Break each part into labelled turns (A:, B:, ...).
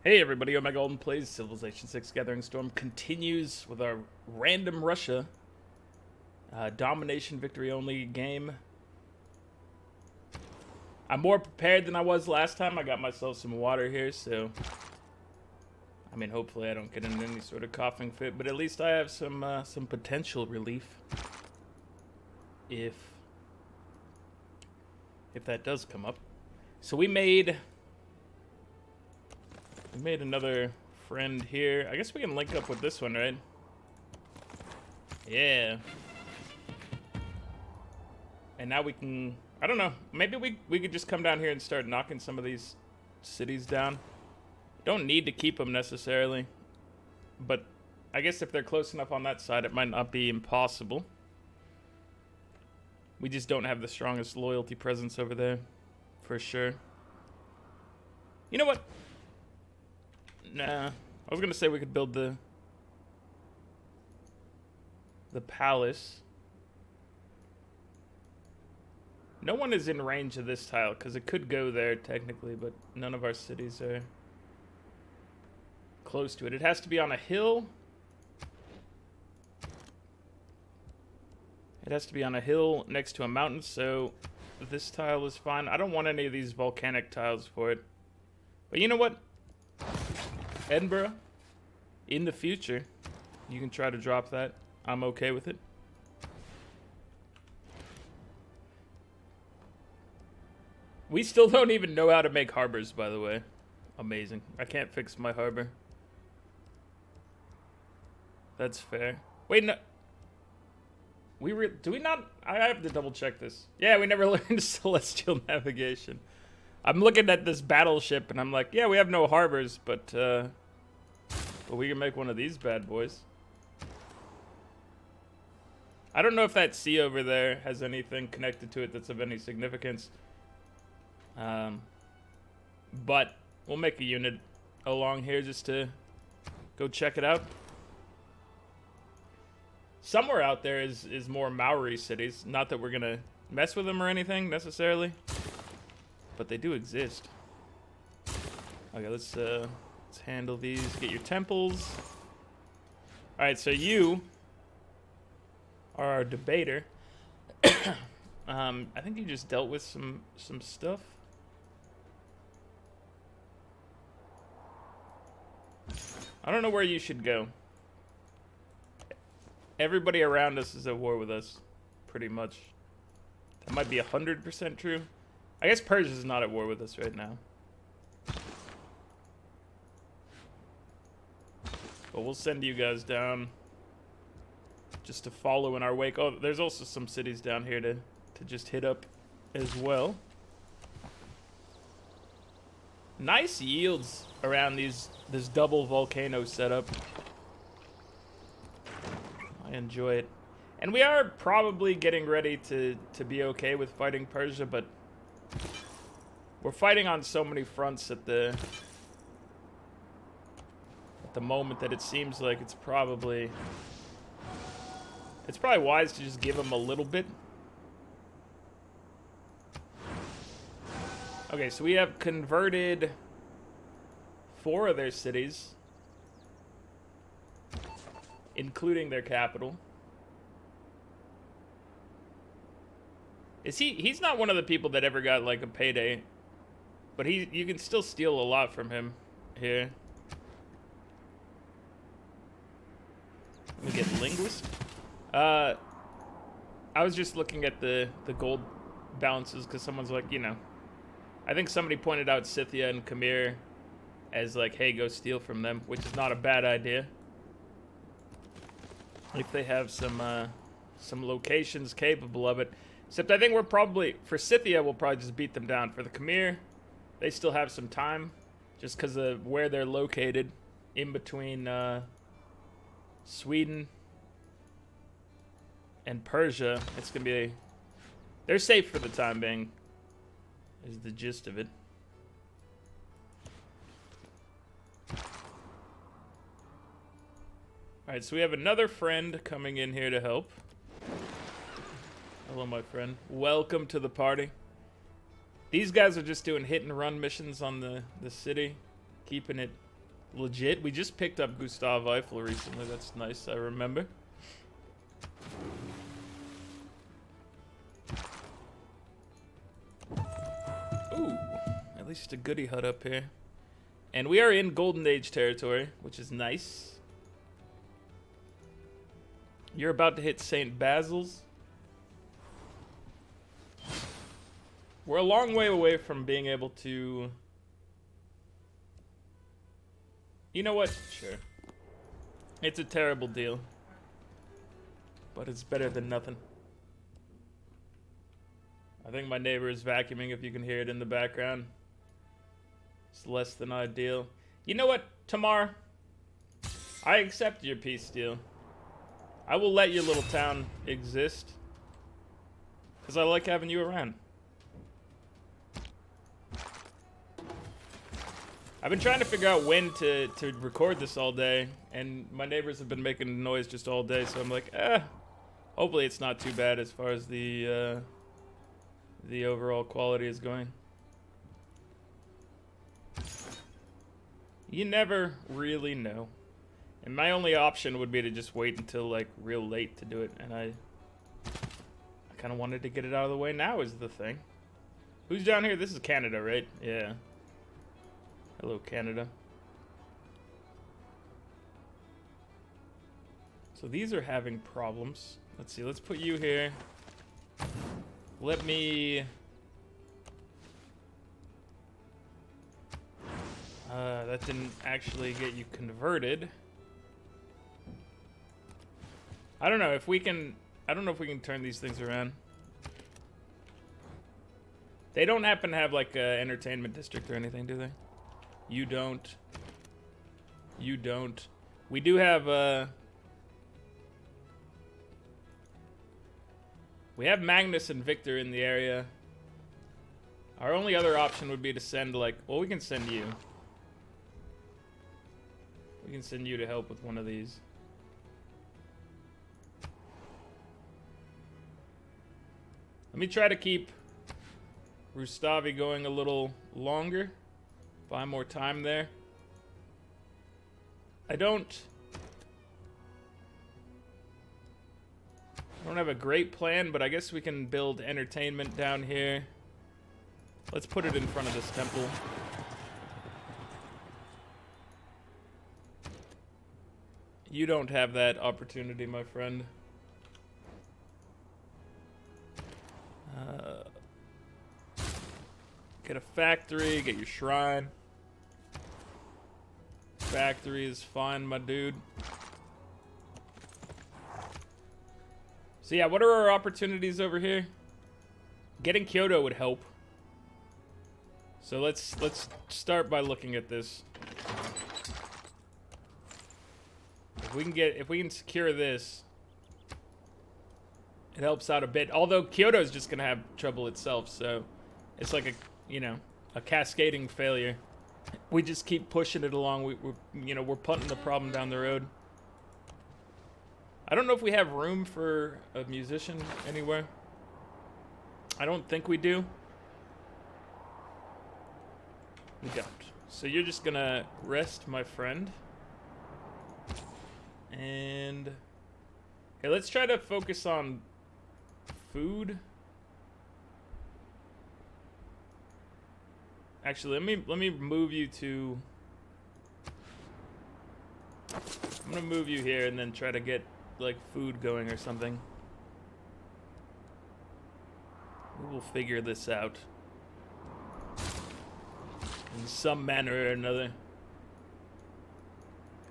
A: Hey everybody, Omega Alden plays Civilization 6 Gathering Storm continues with our random Russia domination victory only game. I'm more prepared than I was last time. I got myself some water here, so I mean hopefully I don't get in any sort of coughing fit, but at least I have some potential relief if that does come up. So we made another friend here. I guess we can link up with this one, right? Yeah. And now we can, I don't know, maybe we could just come down here and start knocking some of these cities down. Don't need to keep them necessarily, but I guess if they're close enough on that side, it might not be impossible. We just don't have the strongest loyalty presence over there, for sure. You know what? Nah, I was gonna say we could build the palace. No one is in range of this tile because it could go there technically, but none of our cities are close to it. It has to be on a hill. It has to be on a hill next to a mountain, so this tile is fine. I don't want any of these volcanic tiles for it. But you know what? Edinburgh, in the future, you can try to drop that. I'm okay with it. We still don't even know how to make harbors, by the way. Amazing. I can't fix my harbor. That's fair. Wait, no. Do we not? I have to double check this. Yeah, we never learned celestial navigation. I'm looking at this battleship and I'm like, yeah, we have no harbors, but we can make one of these bad boys. I don't know if that sea over there has anything connected to it that's of any significance. But we'll make a unit along here just to go check it out. Somewhere out there is more Maori cities. Not that we're gonna mess with them or anything necessarily, but they do exist. Okay, let's handle these. Get your temples. All right, so you are our debater. I think you just dealt with some stuff. I don't know where you should go. Everybody around us is at war with us, pretty much. That might be 100% true. I guess Persia's not at war with us right now. But we'll send you guys down just to follow in our wake. Oh, there's also some cities down here to just hit up as well. Nice yields around this double volcano setup. I enjoy it. And we are probably getting ready to be okay with fighting Persia, but we're fighting on so many fronts at the moment that it seems like it's probably wise to just give them a little bit. Okay, so we have converted 4 of their cities, including their capital. He's not one of the people that ever got like a payday, but you can still steal a lot from him here. Let me get linguist. I was just looking at the gold balances because someone's like, you know, I think somebody pointed out Scythia and Khmer as like, hey, go steal from them, which is not a bad idea. If they have some locations capable of it. Except I think we're probably, for Scythia, we'll probably just beat them down. For the Khmer, they still have some time, just because of where they're located, in between Sweden and Persia. It's going to be, they're safe for the time being, is the gist of it. Alright, so we have another friend coming in here to help. Hello, my friend. Welcome to the party. These guys are just doing hit and run missions on the city, keeping it legit. We just picked up Gustav Eiffel recently. That's nice, I remember. Ooh, at least a goodie hut up here. And we are in Golden Age territory, which is nice. You're about to hit St. Basil's. We're a long way away from being able to... You know what? Sure. It's a terrible deal. But it's better than nothing. I think my neighbor is vacuuming if you can hear it in the background. It's less than ideal. You know what, Tamar? I accept your peace deal. I will let your little town exist. Because I like having you around. I've been trying to figure out when to record this all day. And my neighbors have been making noise just all day. So I'm like, hopefully it's not too bad as far as the overall quality is going. You never really know. And my only option would be to just wait until like real late to do it. And I kind of wanted to get it out of the way now is the thing. Who's down here? This is Canada, right? Yeah. Hello, Canada. So these are having problems. Let's see. Let's put you here. Let me... that didn't actually get you converted. I don't know if we can... I don't know if we can turn these things around. They don't happen to have like an entertainment district or anything, do they? You don't. You don't. We do have... we have Magnus and Victor in the area. Our only other option would be to send like... Well, we can send you. We can send you to help with one of these. Let me try to keep Rustavi going a little longer. Buy more time there. I don't have a great plan, but I guess we can build entertainment down here. Let's put it in front of this temple. You don't have that opportunity, my friend. Get a factory, get your shrine. Factory is fine, my dude. So yeah, what are our opportunities over here? Getting Kyoto would help. So let's start by looking at this. If we can secure this, it helps out a bit. Although Kyoto's just gonna have trouble itself, so it's like a cascading failure. We just keep pushing it along. We're putting the problem down the road. I don't know if we have room for a musician anywhere. I don't think we do. We don't. So you're just gonna rest, my friend. And okay, let's try to focus on food. Actually, let me move you to... I'm gonna move you here and then try to get like food going or something. We will figure this out in some manner or another.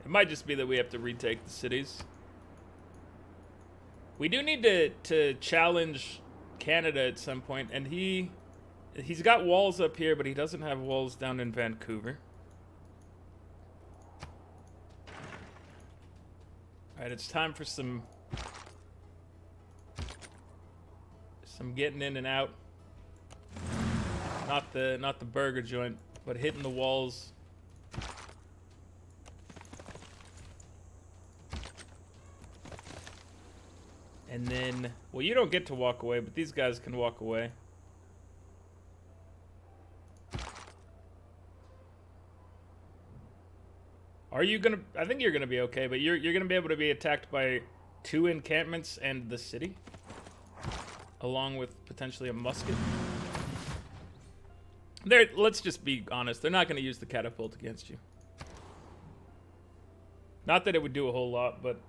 A: It might just be that we have to retake the cities. We do need to challenge Canada at some point, and he's got walls up here, but he doesn't have walls down in Vancouver. Alright, it's time for some getting in and out. Not the burger joint, but hitting the walls. And then, well, you don't get to walk away, but these guys can walk away. Are you gonna? I think you're gonna be okay, but you're gonna be able to be attacked by 2 encampments and the city, along with potentially a musket. Let's just be honest. They're not gonna use the catapult against you. Not that it would do a whole lot, but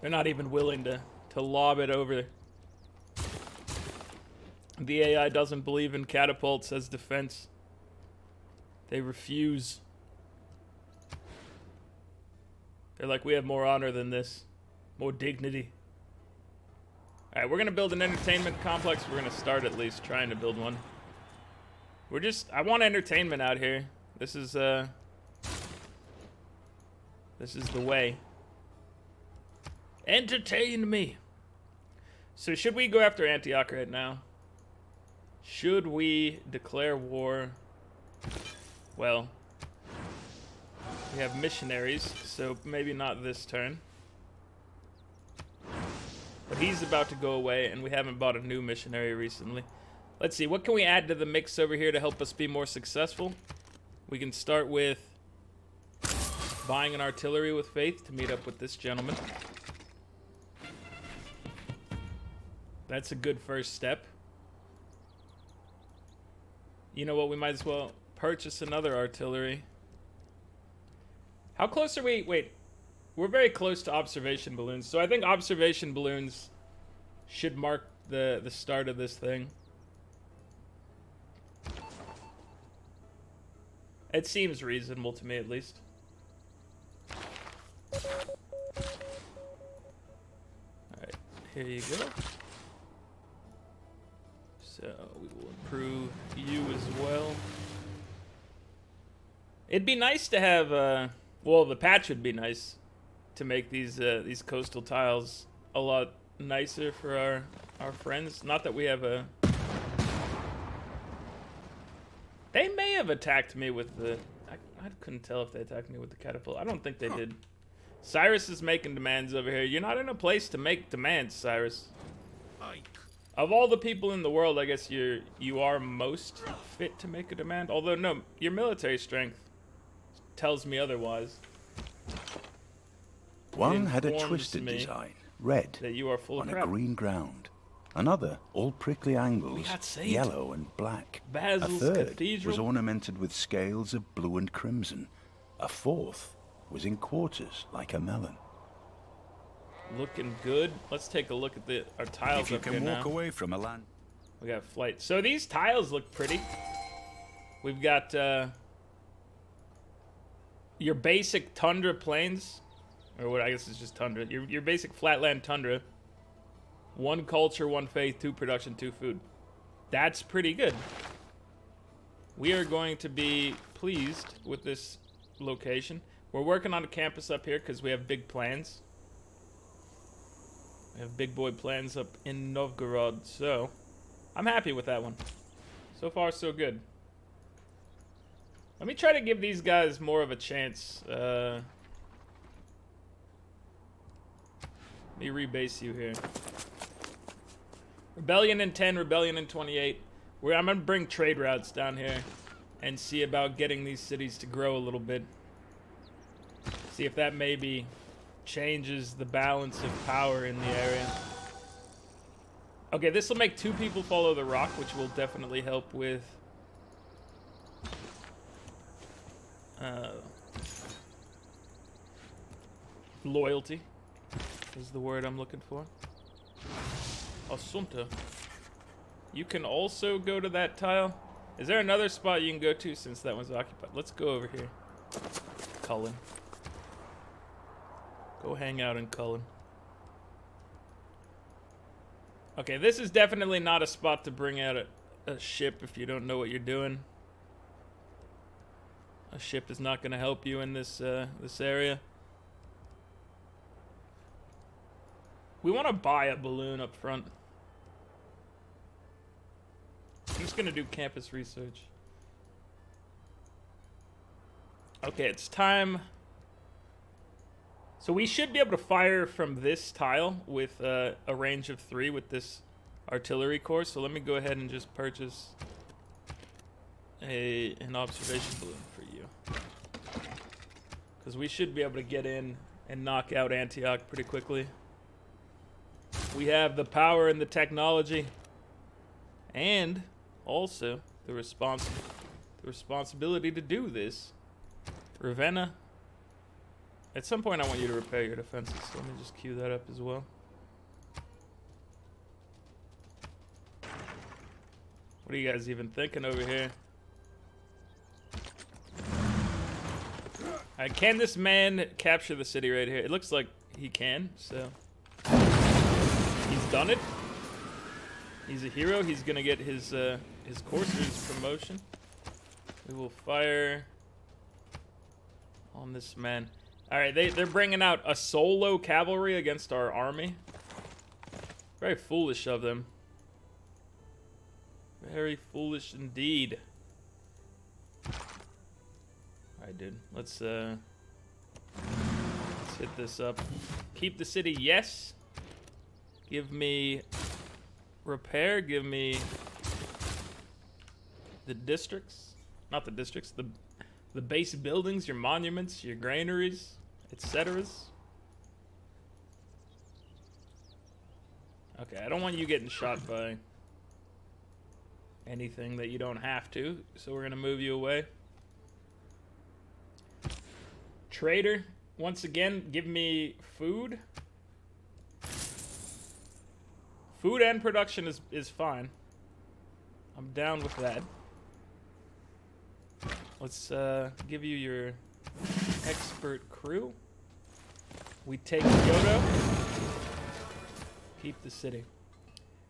A: they're not even willing to lob it over. The AI doesn't believe in catapults as defense. They refuse. They're like, we have more honor than this. More dignity. Alright, we're gonna build an entertainment complex. We're gonna start at least trying to build one. I want entertainment out here. This is the way. Entertain me. So should we go after Antioch right now? Should we declare war? Well, we have missionaries, so maybe not this turn. But he's about to go away, and we haven't bought a new missionary recently. Let's see, what can we add to the mix over here to help us be more successful? We can start with buying an artillery with faith to meet up with this gentleman. That's a good first step. You know what, we might as well purchase another artillery. How close are we? Wait, we're very close to observation balloons. So I think observation balloons should mark the start of this thing. It seems reasonable to me, at least. Alright, here you go. So we will improve you as well. It'd be nice to have, well, the patch would be nice to make these coastal tiles a lot nicer for our friends. Not that we have a... They may have attacked me with the... I couldn't tell if they attacked me with the catapult. I don't think they did. Cyrus is making demands over here. You're not in a place to make demands, Cyrus. Of all the people in the world, I guess you are most fit to make a demand. Although, no, your military strength tells me otherwise.
B: One had a twisted design, red,
A: that you are full of
B: on
A: crap.
B: a green ground. Another, all prickly angles, yellow and black.
A: Basil's
B: a third
A: Cathedral.
B: was ornamented with scales of blue and crimson. A fourth was in quarters, like a melon.
A: Looking good. Let's take a look at our tiles
C: if you
A: up
C: can
A: here
C: walk
A: now.
C: away from a land.
A: We got flight. So these tiles look pretty. We've got your basic tundra plains, or what I guess is just tundra. Your basic flatland tundra. 1 culture, 1 faith, 2 production, 2 food. That's pretty good. We are going to be pleased with this location. We're working on a campus up here because we have big plans. We have big boy plans up in Novgorod, so I'm happy with that one. So far, so good. Let me try to give these guys more of a chance. Let me rebase you here. Rebellion in 10, Rebellion in 28. I'm going to bring trade routes down here and see about getting these cities to grow a little bit. See if that maybe changes the balance of power in the area. Okay, this will make 2 people follow the rock, which will definitely help with loyalty is the word I'm looking for. Asunta. You can also go to that tile. Is there another spot you can go to since that one's occupied? Let's go over here. Cullen. Go hang out in Cullen. Okay, this is definitely not a spot to bring out a ship if you don't know what you're doing. A ship is not going to help you in this area. We want to buy a balloon up front. I'm just going to do campus research. Okay, it's time. So we should be able to fire from this tile with a range of 3 with this artillery course. So let me go ahead and just purchase an observation balloon for you. Because we should be able to get in and knock out Antioch pretty quickly. We have the power and the technology. And also the responsibility to do this. Ravenna. At some point I want you to repair your defenses. So let me just cue that up as well. What are you guys even thinking over here? Can this man capture the city right here? It looks like he can, so. He's done it. He's a hero. He's gonna get his courser's promotion. We will fire on this man. All right, they're bringing out a solo cavalry against our army. Very foolish of them. Very foolish indeed. Alright, dude. Let's hit this up. Keep the city, yes. Give me repair. Give me the districts. Not the districts. The base buildings, your monuments, your granaries, etc. Okay, I don't want you getting shot by anything that you don't have to, so we're gonna move you away. Trader, once again, give me food. Food and production is fine. I'm down with that. Let's give you your expert crew. We take Kyoto. Keep the city.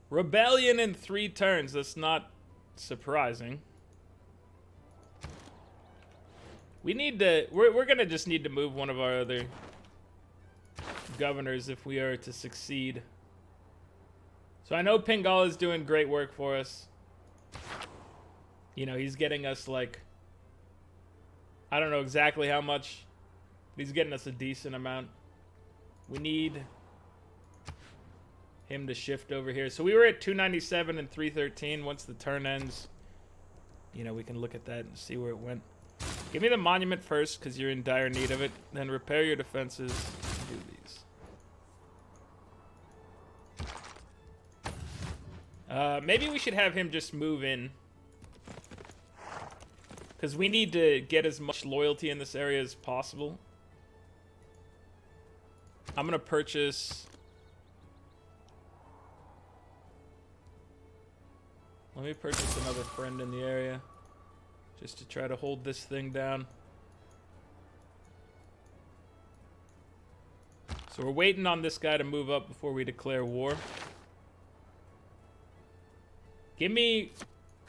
A: Rebellion in 3 turns. That's not surprising. We need to. We're gonna just need to move one of our other governors if we are to succeed. So I know Pingal is doing great work for us. You know, he's getting us like, I don't know exactly how much, but he's getting us a decent amount. We need him to shift over here. So we were at 297 and 313. Once the turn ends, you know, we can look at that and see where it went. Give me the monument first, because you're in dire need of it. Then repair your defenses. Do these. Maybe we should have him just move in, because we need to get as much loyalty in this area as possible. I'm going to purchase... Let me purchase another friend in the area, just to try to hold this thing down. So we're waiting on this guy to move up before we declare war. Give me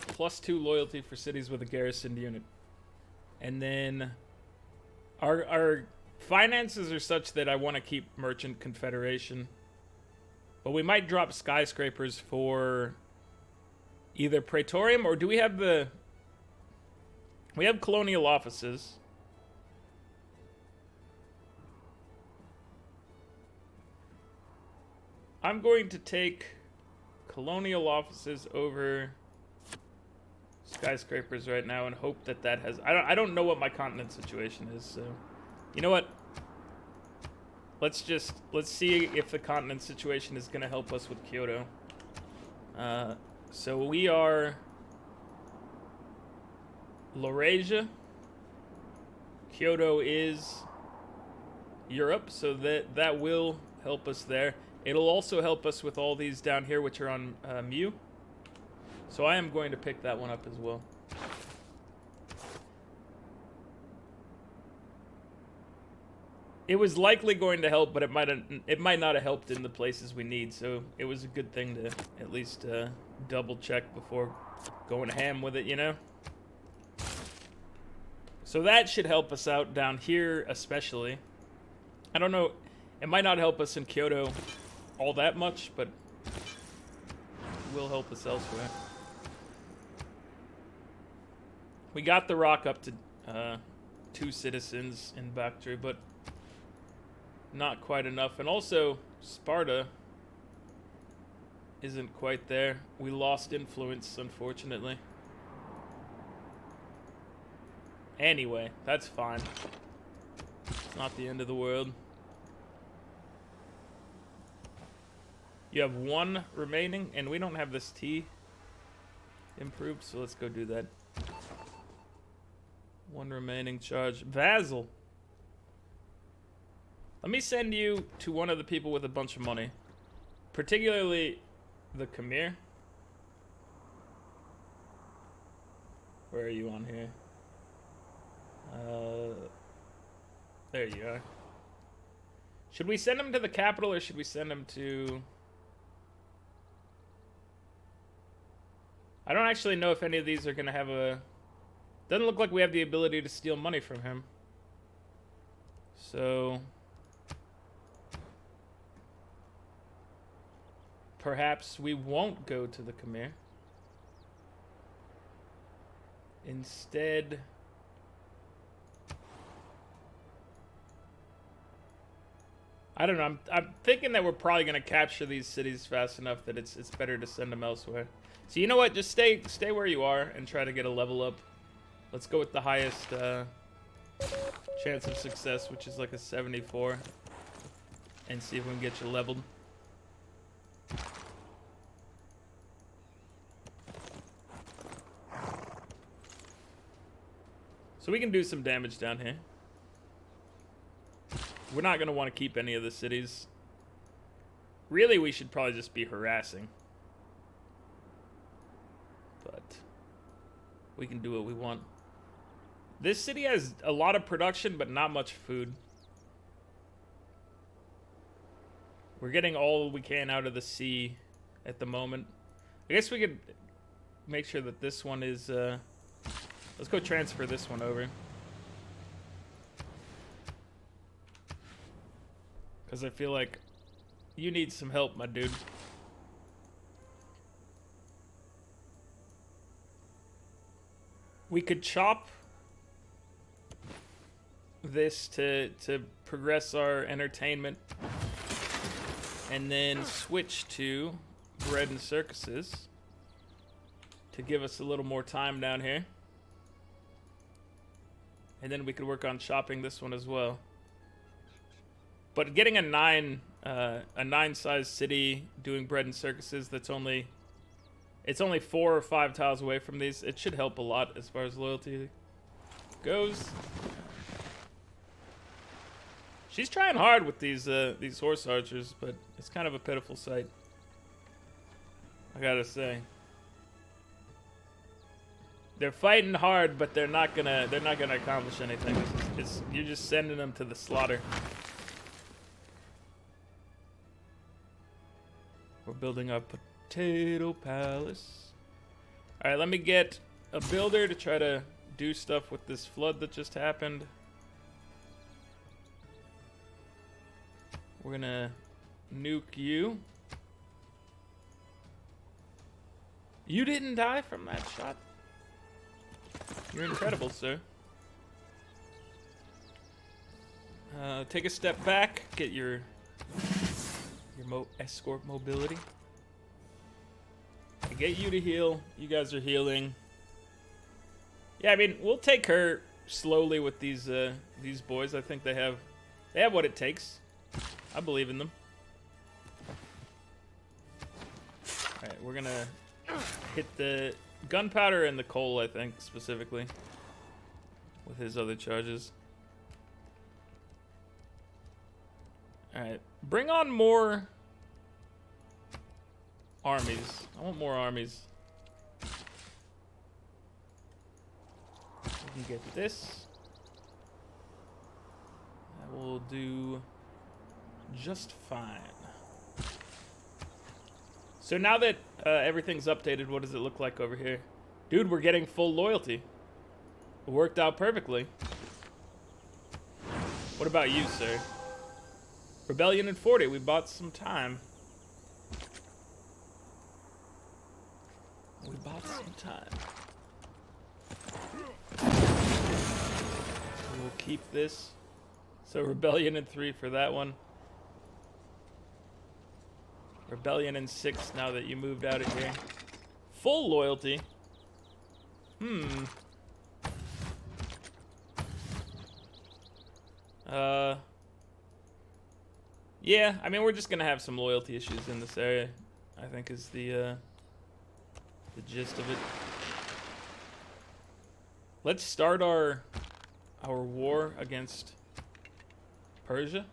A: +2 loyalty for cities with a garrisoned unit. And then our finances are such that I want to keep Merchant Confederation. But we might drop skyscrapers for either Praetorium, or do we have the... We have colonial offices. I'm going to take colonial offices over skyscrapers right now and hope that that has... I don't know what my continent situation is, so... You know what? Let's see if the continent situation is going to help us with Kyoto. So we are Laurasia. Kyoto is Europe, so that will help us there. It'll also help us with all these down here, which are on Mu. So I am going to pick that one up as well. It was likely going to help, but it might not have helped in the places we need. So it was a good thing to at least double check before going ham with it, you know? So that should help us out down here especially. I don't know, it might not help us in Kyoto all that much, but it will help us elsewhere. We got the rock up to 2 citizens in Bactria, but not quite enough. And also, Sparta isn't quite there. We lost influence, unfortunately. Anyway, that's fine. It's not the end of the world. You have 1 remaining, and we don't have this tea improved, so let's go do that. 1 remaining charge. Vassal. Let me send you to one of the people with a bunch of money. Particularly the Khmer. Where are you on here? There you are. Should we send him to the capital or should we send him to... I don't actually know if any of these are going to have a... Doesn't look like we have the ability to steal money from him. So... perhaps we won't go to the Khmer. Instead... I don't know. I'm thinking that we're probably going to capture these cities fast enough that it's better to send them elsewhere. So you know what? Just stay where you are and try to get a level up. Let's go with the highest chance of success, which is like a 74. And see if we can get you leveled. So we can do some damage down here. We're not going to want to keep any of the cities. Really, we should probably just be harassing. But we can do what we want. This city has a lot of production, but not much food. We're getting all we can out of the sea at the moment. I guess we could make sure that this one is... let's go transfer this one over. Because I feel like you need some help, my dude. We could chop this to progress our entertainment. And then switch to bread and circuses to give us a little more time down here. And then we could work on chopping this one as well. But getting a 9 size city doing bread and circuses that's only 4 or 5 tiles away from these, it should help a lot as far as loyalty goes. She's trying hard with these horse archers, but it's kind of a pitiful sight, I gotta say. They're fighting hard, but they're not gonna accomplish anything. You're just sending them to the slaughter. We're building our potato palace. Alright, let me get a builder to try to do stuff with this flood that just happened. We're gonna nuke you. You didn't die from that shot. You're incredible, sir. Take a step back. Get your escort mobility. I get you to heal. You guys are healing. Yeah, I mean, we'll take her slowly with these boys. I think they have what it takes. I believe in them. All right, we're gonna hit the gunpowder and the coal, I think, specifically with his other charges. All right, bring on more armies. I want more armies. We can get this. That will do just fine. So now that everything's updated, what does it look like over here? Dude, we're getting full loyalty. It worked out perfectly. What about you, sir? Rebellion in 40. We bought some time. We bought some time. We'll keep this. So Rebellion in 3 for that one. Rebellion in 6 now that you moved out of here. Full loyalty. Yeah, I mean, we're just gonna have some loyalty issues in this area, I think is the gist of it. Let's start our war against Persia.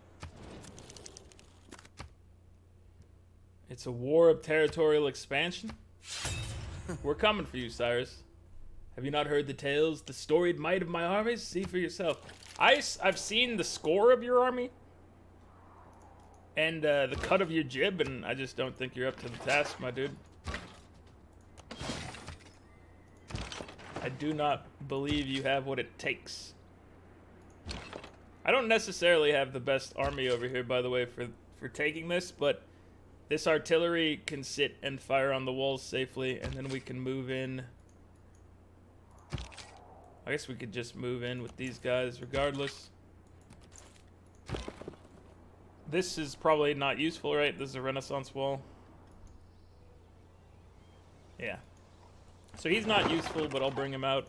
A: It's a war of territorial expansion. We're coming for you, Cyrus. Have you not heard the tales, the storied might of my armies? See for yourself. I've seen the score of your army and the cut of your jib, and I just don't think you're up to the task, my dude. I do not believe you have what it takes. I don't necessarily have the best army over here, by the way, for taking this, but this artillery can sit and fire on the walls safely, and then we can move in. I guess we could just move in with these guys regardless. This is probably not useful, right? This is a Renaissance wall. Yeah. So he's not useful, but I'll bring him out.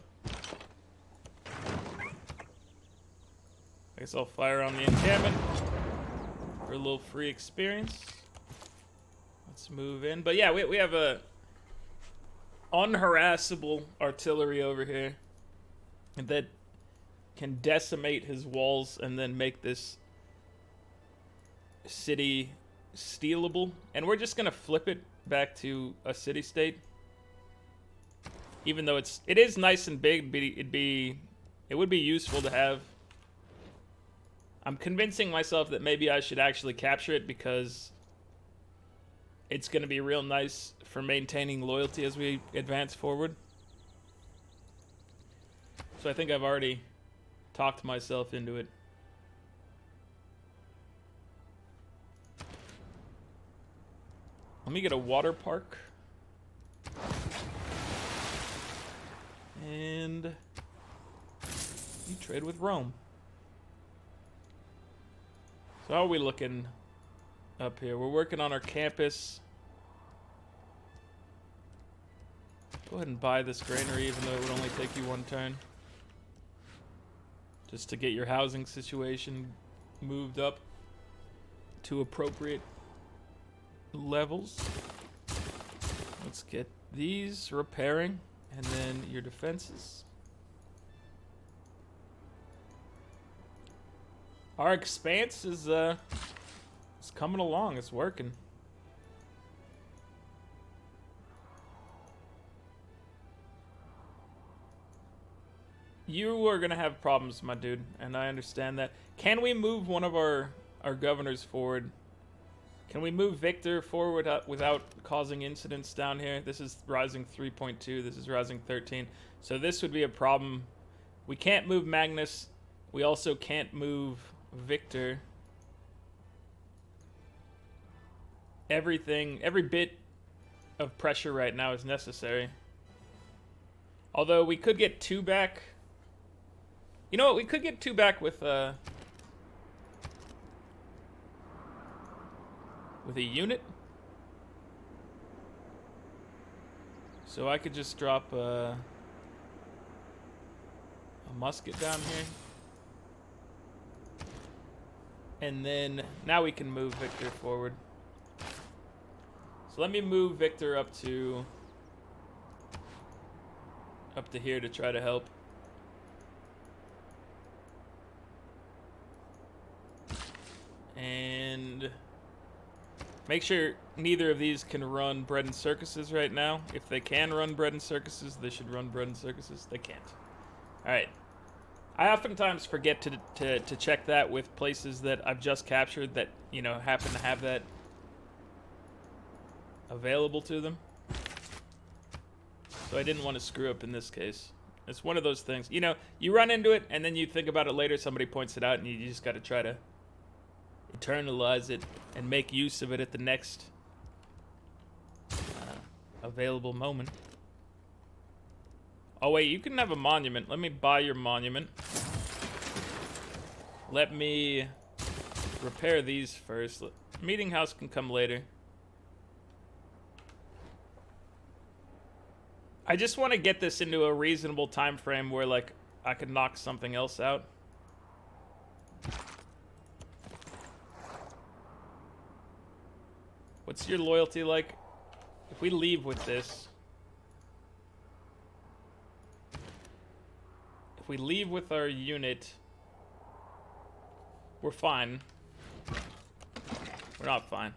A: I guess I'll fire on the encampment for a little free experience. Let's move in. But yeah, we have a unharassable artillery over here that can decimate his walls and then make this city stealable. And we're just gonna flip it back to a city-state. Even though it is nice and big, it would be useful to have. I'm convincing myself that maybe I should actually capture it because it's going to be real nice for maintaining loyalty as we advance forward. So I think I've already talked myself into it. Let me get a water park. And you trade with Rome. So how are we looking up here? We're working on our campus. Go ahead and buy this granary, even though it would only take you one turn. Just to get your housing situation moved up to appropriate levels. Let's get these repairing. And then your defenses. Our expanse is coming along. It's working. You are gonna have problems, my dude, and I understand that. Can we move one of our governors forward? Can we move Victor forward without causing incidents down here? This is rising 3.2. This is rising 13. So this would be a problem. We can't move Magnus. We also can't move Victor. Every bit of pressure right now is necessary. Although we could get 2 back. You know what? We could get 2 back with a unit. So I could just drop a musket down here. And then now we can move Victor forward. So let me move Victor up to here to try to help. And make sure neither of these can run bread and circuses right now. If they can run bread and circuses, they should run bread and circuses. They can't. All right. I oftentimes forget to check that with places that I've just captured that, you know, happen to have that available to them. So I didn't want to screw up in this case. It's one of those things. You know, you run into it and then you think about it later, somebody points it out, and you just got to try to internalize it and make use of it at the next available moment. Oh wait, you can have a monument. Let me buy your monument. Let me repair these first. Meeting house can come later. I just want to get this into a reasonable time frame where, like, I can knock something else out. What's your loyalty like? If we leave with this... If we leave with our unit... We're fine. We're not fine.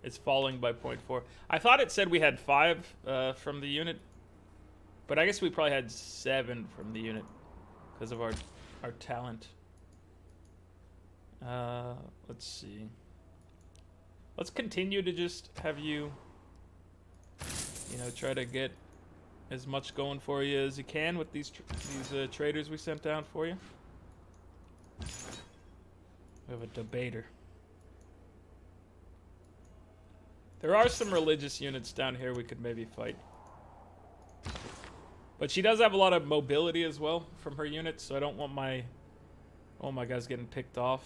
A: It's falling by 0.4. I thought it said we had 5 from the unit. But I guess we probably had 7 from the unit. Because of our talent. Let's see. Let's continue to just have you, you know, try to get as much going for you as you can with these traders we sent down for you. We have a debater. There are some religious units down here we could maybe fight. But she does have a lot of mobility as well from her units, so I don't want my guys getting picked off.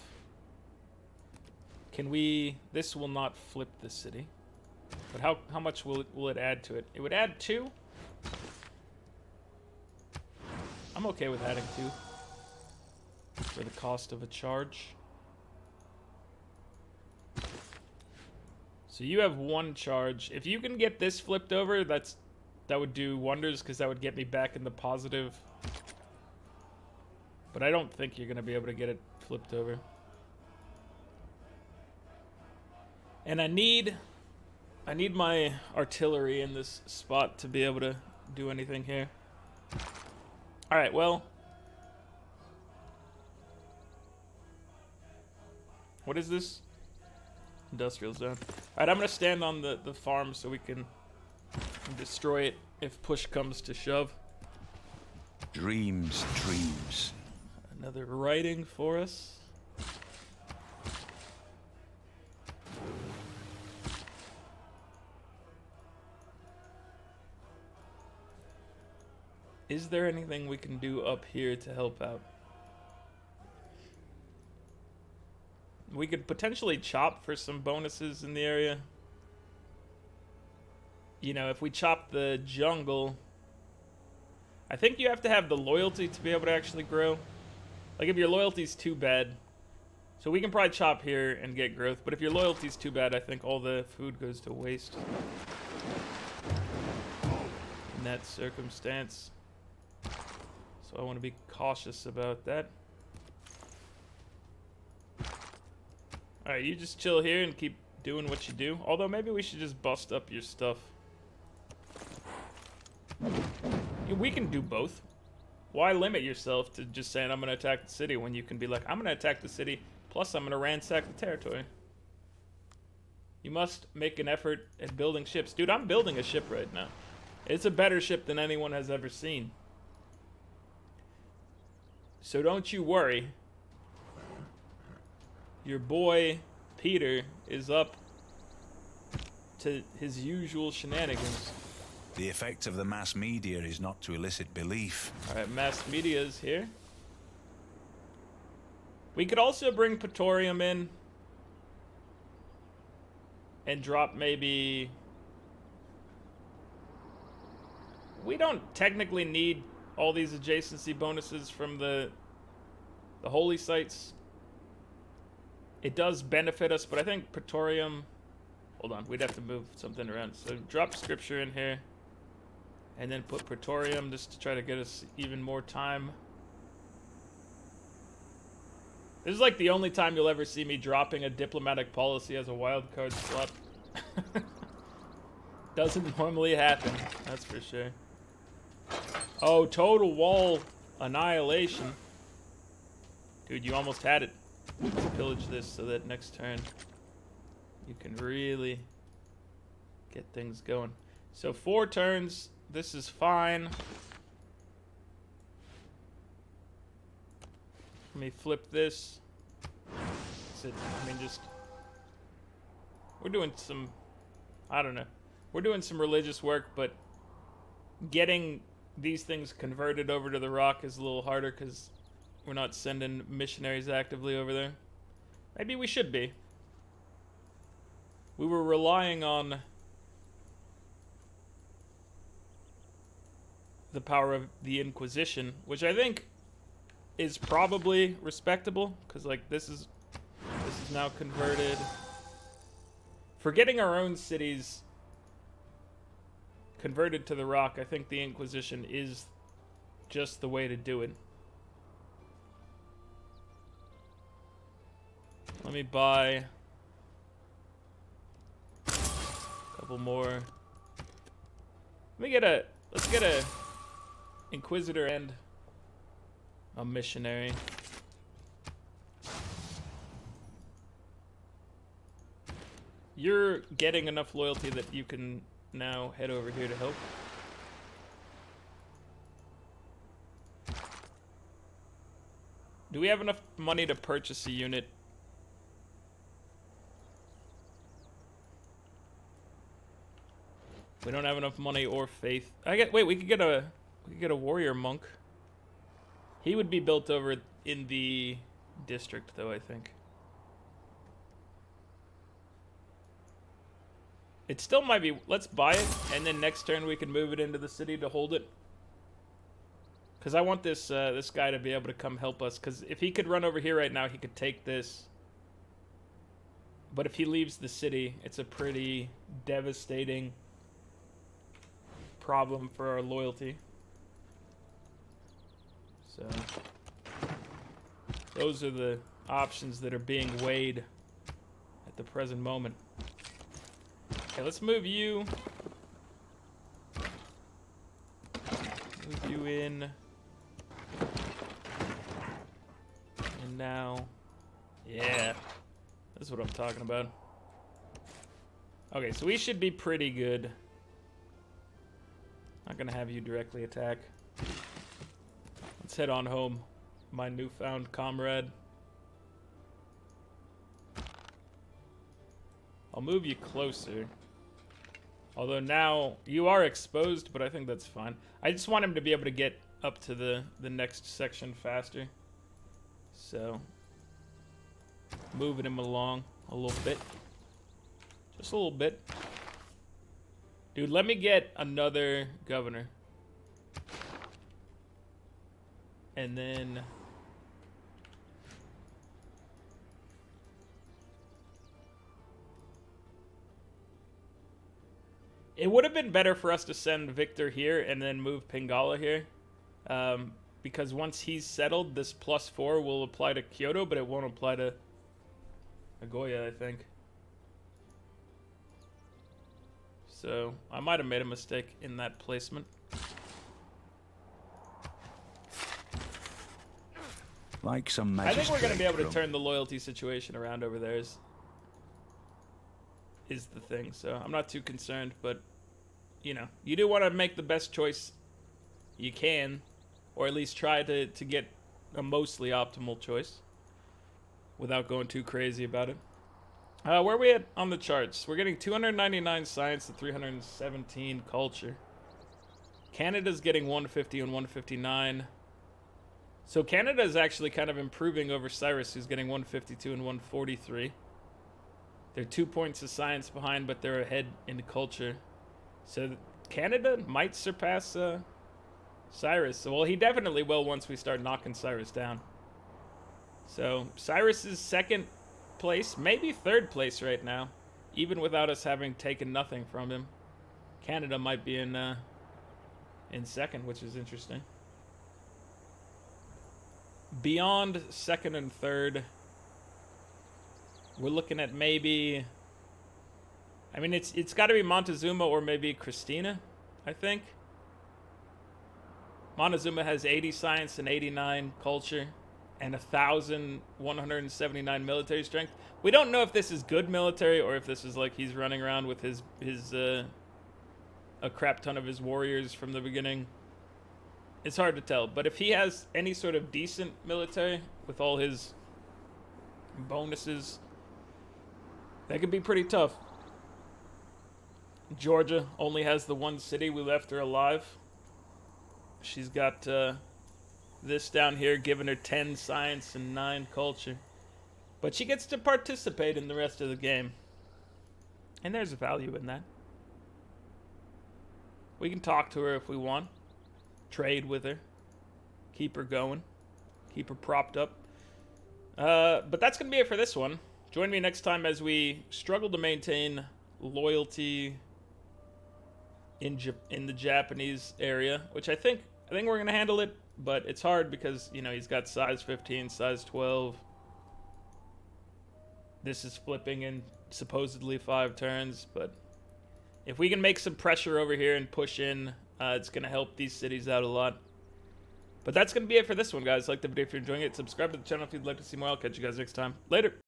A: Can we... This will not flip the city. But how much will it add to it? It would add 2. I'm okay with adding 2. For the cost of a charge. So you have 1 charge. If you can get this flipped over, that would do wonders, because that would get me back in the positive. But I don't think you're going to be able to get it flipped over. And I need my artillery in this spot to be able to do anything here. Alright, well. What is this? Industrial zone. Alright, I'm going to stand on the farm so we can destroy it if push comes to shove.
B: Dreams, dreams.
A: Another writing for us. Is there anything we can do up here to help out? We could potentially chop for some bonuses in the area. You know, if we chop the jungle, I think you have to have the loyalty to be able to actually grow. Like, if your loyalty's too bad, so we can probably chop here and get growth, but if your loyalty's too bad, I think all the food goes to waste in that circumstance. So I want to be cautious about that. Alright, you just chill here and keep doing what you do. Although maybe we should just bust up your stuff. We can do both. Why limit yourself to just saying I'm going to attack the city when you can be like, I'm going to attack the city, plus I'm going to ransack the territory. You must make an effort at building ships. Dude, I'm building a ship right now. It's a better ship than anyone has ever seen. So don't you worry. Your boy, Peter, is up to his usual shenanigans.
C: The effect of the mass media is not to elicit belief.
A: Alright, mass media is here. We could also bring Praetorium in. And drop maybe... We don't technically need all these adjacency bonuses from the holy sites. It does benefit us, but I think Praetorium... Hold on, we'd have to move something around. So drop scripture in here. And then put Praetorium just to try to get us even more time. This is like the only time you'll ever see me dropping a diplomatic policy as a wildcard slot. Doesn't normally happen, that's for sure. Oh, total wall annihilation. Dude, you almost had it. Let's pillage this so that next turn you can really get things going. So 4 turns, this is fine. Let me flip this. That's it. I mean, just... We're doing some... I don't know. We're doing some religious work, but getting these things converted over to the rock is a little harder because we're not sending missionaries actively over there. Maybe we should be. We were relying on the power of the Inquisition, which I think is probably respectable, because like this is now converted. For getting our own cities converted to the Rock, I think the Inquisition is just the way to do it. Let me buy a couple more. Let's get a Inquisitor and a missionary. You're getting enough loyalty that you can now head over here to help. Do we have enough money to purchase a unit? We don't have enough money or faith. Wait, we could get a warrior monk. He would be built over in the district though, I think. It still might be, let's buy it and then next turn we can move it into the city to hold it. Cuz I want this this guy to be able to come help us, cuz if he could run over here right now, he could take this. But if he leaves the city, it's a pretty devastating problem for our loyalty. So those are the options that are being weighed at the present moment. Okay, let's move you. Move you in. And now, yeah, this is what I'm talking about. Okay, so we should be pretty good. Not gonna have you directly attack. Let's head on home, my newfound comrade. I'll move you closer. Although now you are exposed, but I think that's fine. I just want him to be able to get up to the next section faster. So, moving him along a little bit. Just a little bit. Dude, let me get another governor. And then it would have been better for us to send Victor here and then move Pingala here. Because once he's settled, this +4 will apply to Kyoto, but it won't apply to Nagoya, I think. So, I might have made a mistake in that placement.
B: Like some
A: I
B: magic.
A: think we're going to be able to turn the loyalty situation around over there is the thing. So, I'm not too concerned, but, you know, you do want to make the best choice you can, or at least try to get a mostly optimal choice without going too crazy about it. Where are we at on the charts? We're getting 299 science to 317 culture. Canada's getting 150 and 159. So Canada is actually kind of improving over Cyrus, who's getting 152 and 143. They're 2 points of science behind, but they're ahead in culture. So Canada might surpass Cyrus. Well, he definitely will once we start knocking Cyrus down. So Cyrus is second place, maybe third place right now, even without us having taken nothing from him. Canada might be in second, which is interesting. Beyond second and third, we're looking at maybe, I mean, it's got to be Montezuma or maybe Christina, I think. Montezuma has 80 science and 89 culture and 1,179 military strength. We don't know if this is good military or if this is like he's running around with his a crap ton of his warriors from the beginning. It's hard to tell, but if he has any sort of decent military with all his bonuses, that could be pretty tough. Georgia only has the one city. We left her alive. She's got this down here, giving her 10 science and 9 culture. But she gets to participate in the rest of the game. And there's a value in that. We can talk to her if we want. Trade with her. Keep her going. Keep her propped up. But that's going to be it for this one. Join me next time as we struggle to maintain loyalty in the Japanese area, which I think we're gonna handle it, but it's hard because, you know, he's got size 15, size 12. This is flipping in supposedly 5 turns, but if we can make some pressure over here and push in, it's gonna help these cities out a lot. But that's gonna be it for this one, guys. Like the video if you're enjoying it. Subscribe to the channel if you'd like to see more. I'll catch you guys next time. Later.